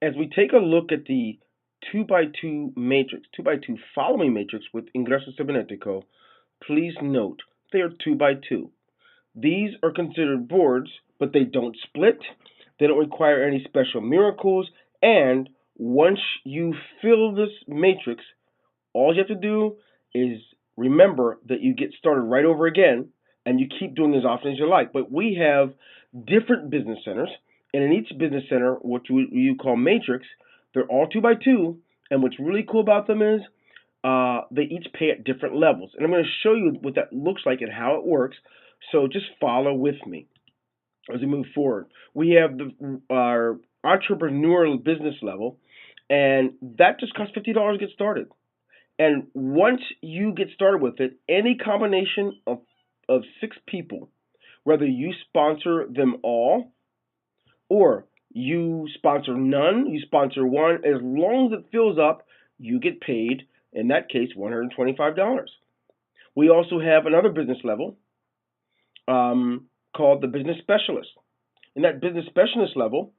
As we take a look at the 2 by 2 matrix, 2 by 2 following matrix with Ingreso Cybernetico, please note they are 2 by 2. These are considered boards, but they don't split. They don't require any special miracles. And once you fill this matrix, all you have to do is remember that you get started right over again, and you keep doing as often as you like. But we have different business centers, and in each business center, which you call matrix, they're all 2 by 2. And what's really cool about them is they each pay at different levels. And I'm going to show you what that looks like and how it works. So just follow with me as we move forward. We have our entrepreneurial business level, and that just costs $50 to get started. And once you get started with it, any combination of 6 people, whether you sponsor them all or you sponsor none, you sponsor one, as long as it fills up, you get paid, in that case, $125. We also have another business level called the business specialist. In that business specialist level,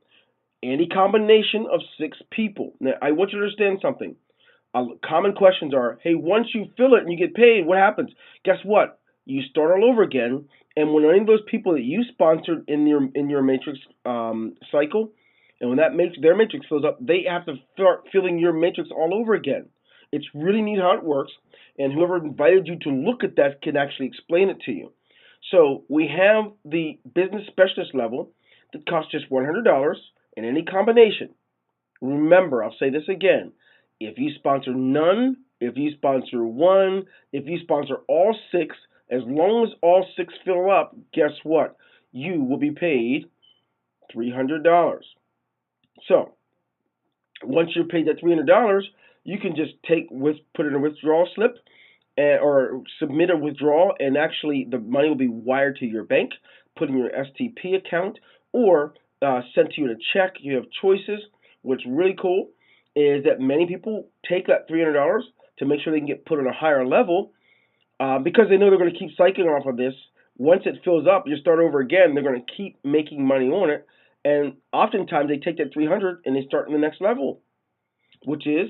any combination of 6 people. Now, I want you to understand something. Common questions are, hey, once you fill it and you get paid, what happens? Guess what? You start all over again, and when any of those people that you sponsored in your matrix cycle, and when their matrix fills up, they have to start filling your matrix all over again. It's really neat how it works, and whoever invited you to look at that can actually explain it to you. So we have the business specialist level that costs just $100 in any combination. Remember, I'll say this again. If you sponsor none, if you sponsor one, if you sponsor all 6, as long as all 6 fill up, guess what? You will be paid $300. So, once you're paid that $300, you can just put in a withdrawal slip or submit a withdrawal, and actually the money will be wired to your bank, put in your STP account, or sent to you in a check. You have choices. What's really cool is that many people take that $300 to make sure they can get put on a higher level because they know they're going to keep cycling off of this. Once it fills up, you start over again. They're going to keep making money on it, and oftentimes they take that $300 and they start in the next level, which is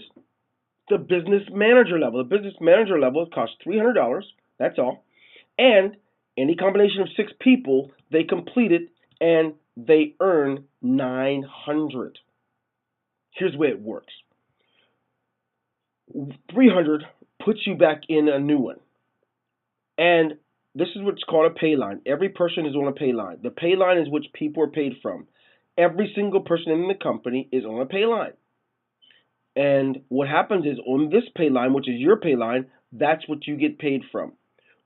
the business manager level. The business manager level costs $300. That's all, and any combination of 6 people, they complete it and they earn $900. Here's the way it works. 300 puts you back in a new one. And this is what's called a pay line. Every person is on a pay line. The pay line is which people are paid from. Every single person in the company is on a pay line. And what happens is on this pay line, which is your pay line, that's what you get paid from.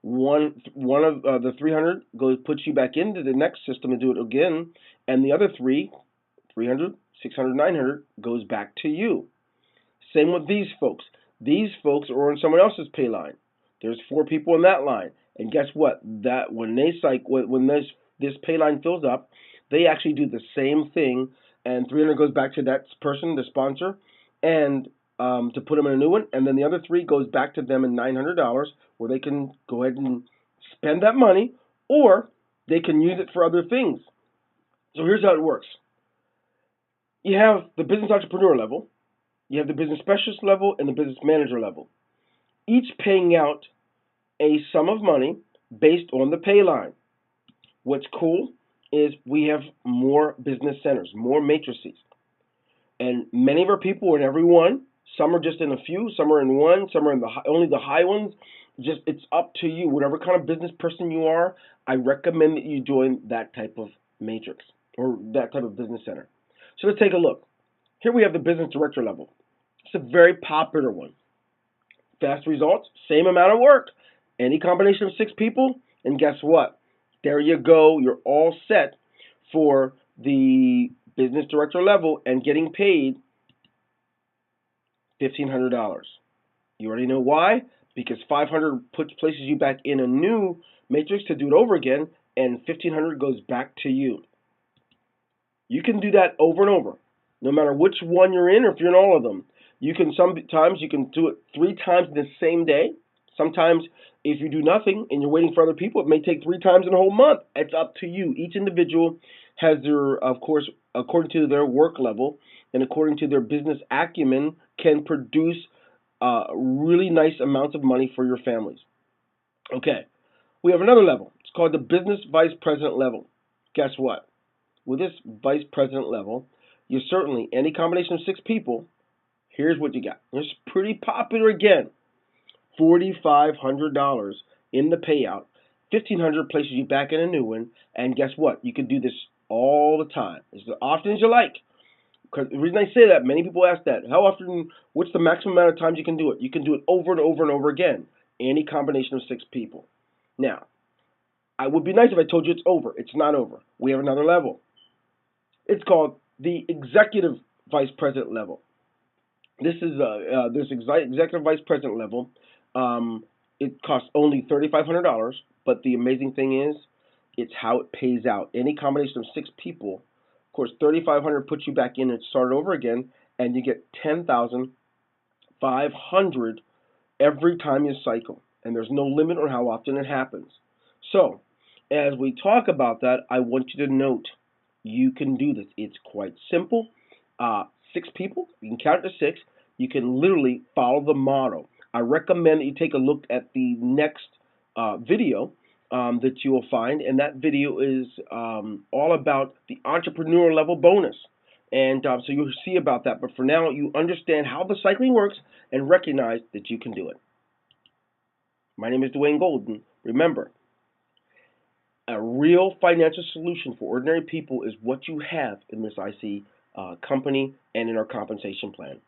One of the 300 puts you back into the next system and do it again, and the other 300, 600, 900 goes back to you. Same with these folks. These folks are on someone else's pay line. There's 4 people in that line, and guess what? That when this pay line fills up, they actually do the same thing, and 300 goes back to that person, the sponsor, and to put them in a new one, and then the other 3 goes back to them in $900, where they can go ahead and spend that money, or they can use it for other things. So here's how it works. You have the business entrepreneur level, you have the business specialist level, and the business manager level, each paying out a sum of money based on the pay line. What's cool is we have more business centers, more matrices, and many of our people are in every one. Some are just in a few, some are in one, some are in only the high ones. Just it's up to you. Whatever kind of business person you are, I recommend that you join that type of matrix or that type of business center. So let's take a look. Here we have the business director level. It's a very popular one. Fast results, same amount of work. Any combination of 6 people, and guess what? There you go. You're all set for the business director level and getting paid $1,500. You already know why? Because 500 places you back in a new matrix to do it over again, and 1,500 goes back to you. You can do that over and over, no matter which one you're in or if you're in all of them. Sometimes you can do it 3 times in the same day. Sometimes if you do nothing and you're waiting for other people, it may take 3 times in a whole month. It's up to you. Each individual has their, of course, according to their work level and according to their business acumen, can produce really nice amounts of money for your families. Okay, we have another level. It's called the business vice president level. Guess what? With this vice president level, you certainly, any combination of 6 people, here's what you got. It's pretty popular again. $4,500 in the payout. 1,500 places you back in a new one, and guess what? You can do this all the time, as often as you like. Because the reason I say that, many people ask that. How often? What's the maximum amount of times you can do it? You can do it over and over and over again. Any combination of 6 people. Now, I would be nice if I told you it's over. It's not over. We have another level. It's called the executive vice president level. This is this executive vice president level. It costs only $3,500, but the amazing thing is, it's how it pays out. Any combination of 6 people, of course, 3,500 puts you back in and start over again, and you get 10,500 every time you cycle, and there's no limit on how often it happens. So, as we talk about that, I want you to note you can do this. It's quite simple. 6 people, you can count to 6. You can literally follow the model. I recommend that you take a look at the next video that you will find, and that video is all about the entrepreneur level bonus. And so you'll see about that. But for now, you understand how the cycling works and recognize that you can do it. My name is Dwayne Golden. Remember, a real financial solution for ordinary people is what you have in this IC company and in our compensation plan.